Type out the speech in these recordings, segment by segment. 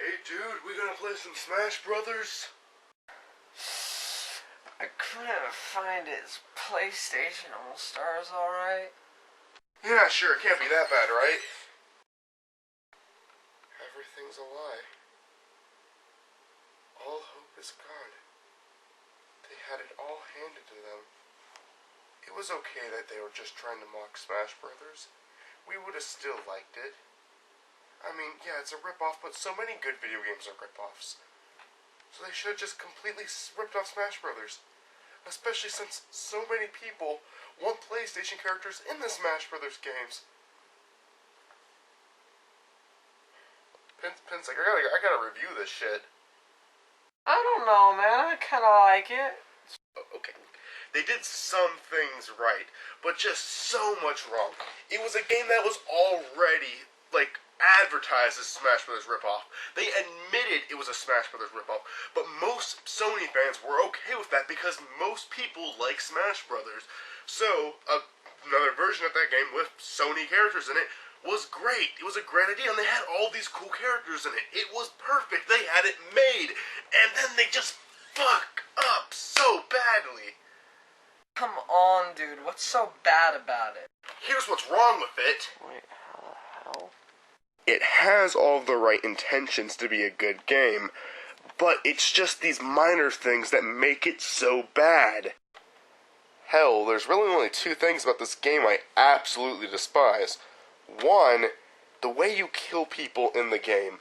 Hey dude, we gonna play some Smash Brothers? I couldn't find his PlayStation All-Stars, alright? Yeah, sure, it can't be that bad, right? Everything's a lie. All hope is gone. They had it all handed to them. It was okay that they were just trying to mock Smash Brothers. We would have still liked it. I mean, yeah, it's a rip-off, but so many good video games are rip-offs. So they should have just completely ripped off Smash Brothers. Especially since so many people want PlayStation characters in the Smash Brothers games. Pinsec, I gotta review this shit. I don't know, man. I kinda like it. Okay. They did some things right, but just so much wrong. It was a game that was already, advertised as Smash Brothers ripoff. They admitted it was a Smash Brothers ripoff, but most Sony fans were okay with that because most people like Smash Brothers. So, another version of that game with Sony characters in it was great. It was a great idea, and they had all these cool characters in it. It was perfect. They had it made, and then they just fuck up so badly. Come on, dude. What's so bad about it? Here's what's wrong with it. Wait, how the hell? It has all the right intentions to be a good game, but it's just these minor things that make it so bad. Hell, there's really only two things about this game I absolutely despise. One, the way you kill people in the game.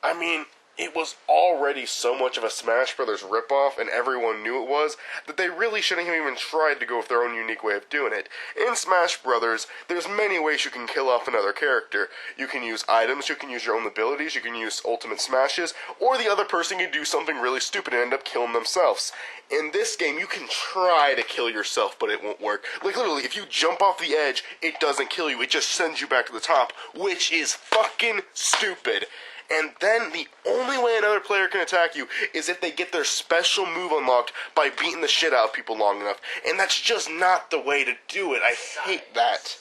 I mean, it was already so much of a Smash Brothers ripoff, and everyone knew it was, that they really shouldn't have even tried to go with their own unique way of doing it. In Smash Brothers, there's many ways you can kill off another character. You can use items, you can use your own abilities, you can use ultimate smashes, or the other person can do something really stupid and end up killing themselves. In this game, you can try to kill yourself, but it won't work. Like, literally, if you jump off the edge, it doesn't kill you, it just sends you back to the top, which is fucking stupid. And then the only way another player can attack you is if they get their special move unlocked by beating the shit out of people long enough. And that's just not the way to do it. I hate that.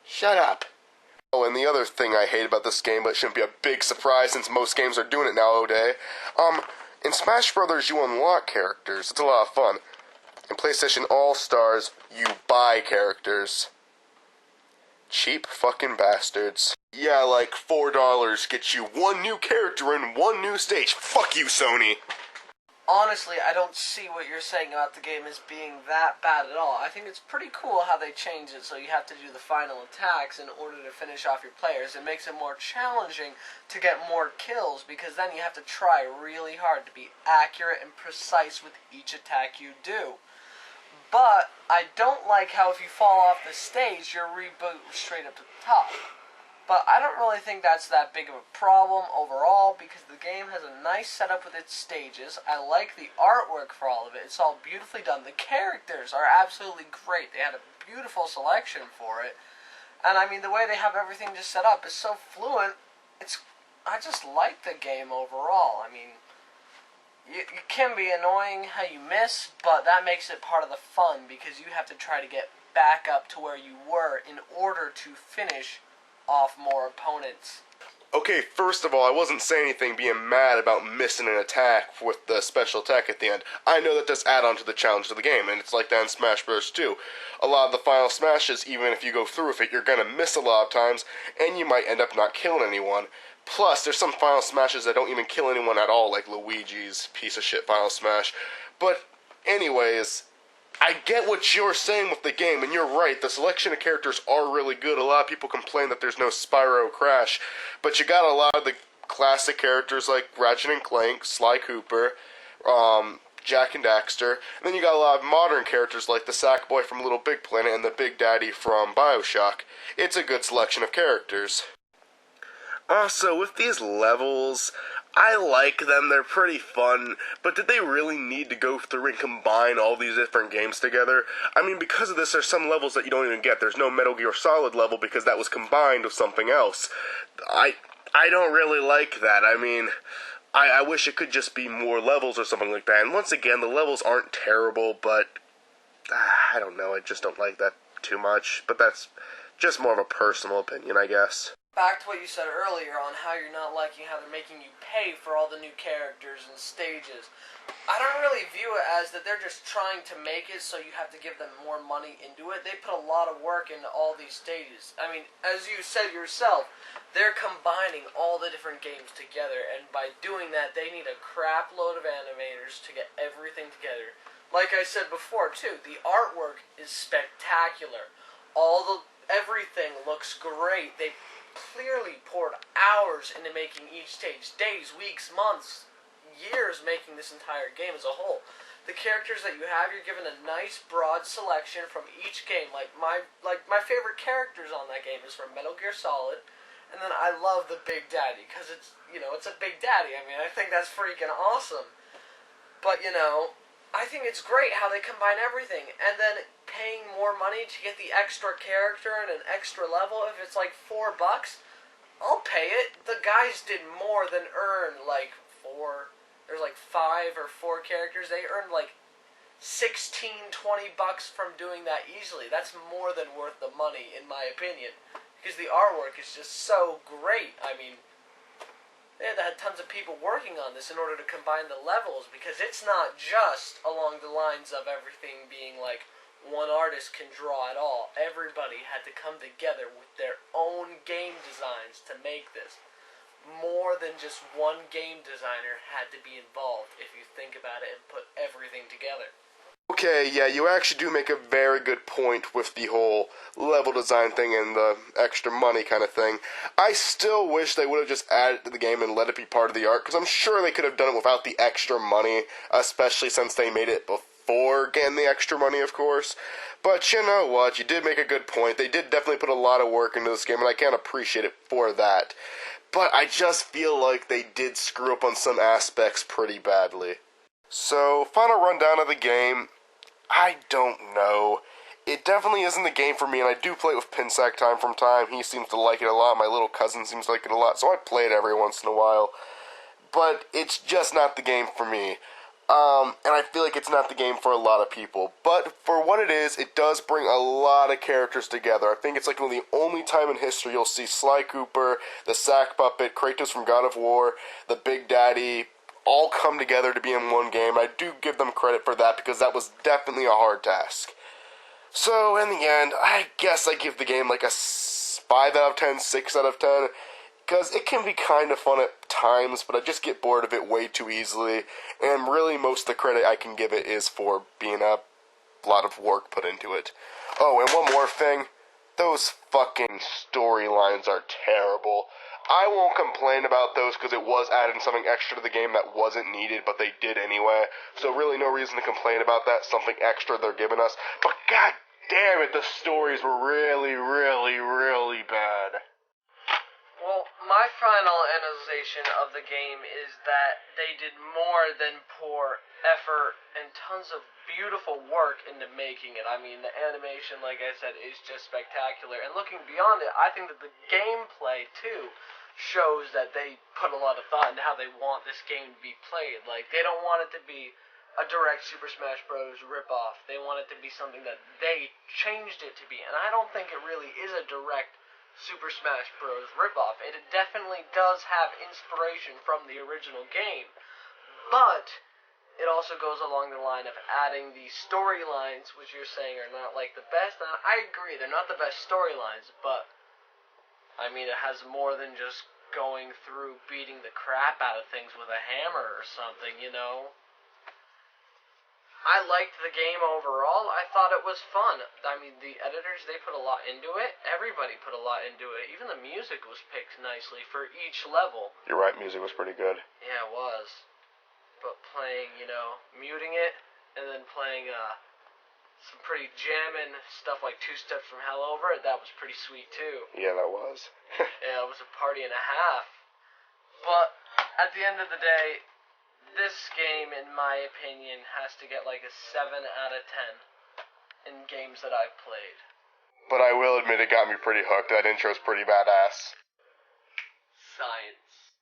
Shut up. Oh, and the other thing I hate about this game, but it shouldn't be a big surprise since most games are doing it nowadays. In Smash Brothers, you unlock characters. It's a lot of fun. In PlayStation All-Stars, you buy characters. Cheap fucking bastards. Yeah, like $4 gets you one new character and one new stage. Fuck you, Sony. Honestly, I don't see what you're saying about the game as being that bad at all. I think it's pretty cool how they changed it so you have to do the final attacks in order to finish off your players. It makes it more challenging to get more kills because then you have to try really hard to be accurate and precise with each attack you do. But I don't like how if you fall off the stage, you're rebooted straight up to the top. But I don't really think that's that big of a problem overall because the game has a nice setup with its stages. I like the artwork for all of it. It's all beautifully done. The characters are absolutely great. They had a beautiful selection for it. And I mean, the way they have everything just set up is so fluent. I just like the game overall. I mean, it can be annoying how you miss, but that makes it part of the fun because you have to try to get back up to where you were in order to finish off more opponents. Okay, first of all, I wasn't saying anything being mad about missing an attack with the special attack at the end. I know that does add on to the challenge of the game, and it's like that in Smash Bros. too. A lot of the final smashes, even if you go through with it, you're gonna miss a lot of times, and you might end up not killing anyone. Plus, there's some final smashes that don't even kill anyone at all, like Luigi's piece of shit final smash. But, anyways, I get what you're saying with the game, and you're right, the selection of characters are really good. A lot of people complain that there's no Spyro Crash, but you got a lot of the classic characters like Ratchet and Clank, Sly Cooper, Jak and Daxter, and then you got a lot of modern characters like the Sackboy from Little Big Planet and the Big Daddy from Bioshock. It's a good selection of characters. Also, with these levels, I like them, they're pretty fun, but did they really need to go through and combine all these different games together? I mean, because of this, there's some levels that you don't even get. There's no Metal Gear Solid level because that was combined with something else. I don't really like that. I mean, I wish it could just be more levels or something like that. And once again, the levels aren't terrible, but I don't know, I just don't like that too much. But that's just more of a personal opinion, I guess. Back to what you said earlier on how you're not liking how they're making you pay for all the new characters and stages. I don't really view it as that they're just trying to make it so you have to give them more money into it. They put a lot of work into all these stages. I mean, as you said yourself, they're combining all the different games together, and by doing that, they need a crap load of animators to get everything together. Like I said before, too, the artwork is spectacular. Everything looks great. They clearly poured hours into making each stage. Days, weeks, months, years making this entire game as a whole. The characters that you have, you're given a nice broad selection from each game. Like my favorite characters on that game is from Metal Gear Solid, and then I love the Big Daddy because it's a Big Daddy. I mean, I think that's freaking awesome. But I think it's great how they combine everything, and then paying more money to get the extra character and an extra level. If it's like $4, I'll pay it. The guys did more than earn like four. There's like 5 or 4 characters. They earned like 16, $20 from doing that easily. That's more than worth the money, in my opinion, because the artwork is just so great. I mean, they had tons of people working on this in order to combine the levels, because it's not just along the lines of everything being like one artist can draw it all. Everybody had to come together with their own game designs to make this. More than just one game designer had to be involved, if you think about it and put everything together. Okay, yeah, you actually do make a very good point with the whole level design thing and the extra money kind of thing. I still wish they would have just added it to the game and let it be part of the art, because I'm sure they could have done it without the extra money, especially since they made it before getting the extra money, of course. But you know what, you did make a good point. They did definitely put a lot of work into this game, and I can appreciate it for that. But I just feel like they did screw up on some aspects pretty badly. So, final rundown of the game. I don't know. It definitely isn't the game for me, and I do play it with Pinsack time from time. He seems to like it a lot. My little cousin seems to like it a lot, so I play it every once in a while. But it's just not the game for me. And I feel like it's not the game for a lot of people. But for what it is, it does bring a lot of characters together. I think it's like one of the only time in history you'll see Sly Cooper, the Sack Puppet, Kratos from God of War, the Big Daddy, all come together to be in one game. I do give them credit for that because that was definitely a hard task. So, in the end, I guess I give the game like a 5 out of 10, 6 out of 10, because it can be kind of fun at times, but I just get bored of it way too easily, and really most of the credit I can give it is for being a lot of work put into it. Oh, and one more thing, those fucking storylines are terrible. I won't complain about those because it was adding something extra to the game that wasn't needed, but they did anyway. So really no reason to complain about that, something extra they're giving us. But god damn it, the stories were really, really, really bad. Well, my final analyzation of the game is that they did more than pour effort and tons of beautiful work into making it. I mean, the animation, like I said, is just spectacular. And looking beyond it, I think that the gameplay, too, shows that they put a lot of thought into how they want this game to be played. Like, they don't want it to be a direct Super Smash Bros. Ripoff. They want it to be something that they changed it to be. And I don't think it really is a direct Super Smash Bros. Ripoff. It definitely does have inspiration from the original game. But it also goes along the line of adding these storylines, which you're saying are not like the best. And I agree, they're not the best storylines, but I mean, it has more than just going through beating the crap out of things with a hammer or something, I liked the game overall. I thought it was fun. I mean, the editors, they put a lot into it. Everybody put a lot into it. Even the music was picked nicely for each level. You're right, music was pretty good. Yeah, it was. But playing, muting it, and then playing, some pretty jamming stuff like Two Steps from Hell over it, that was pretty sweet too. Yeah, that was. Yeah, it was a party and a half. But at the end of the day, this game, in my opinion, has to get like a 7 out of 10 in games that I've played. But I will admit it got me pretty hooked. That intro's pretty badass. Science.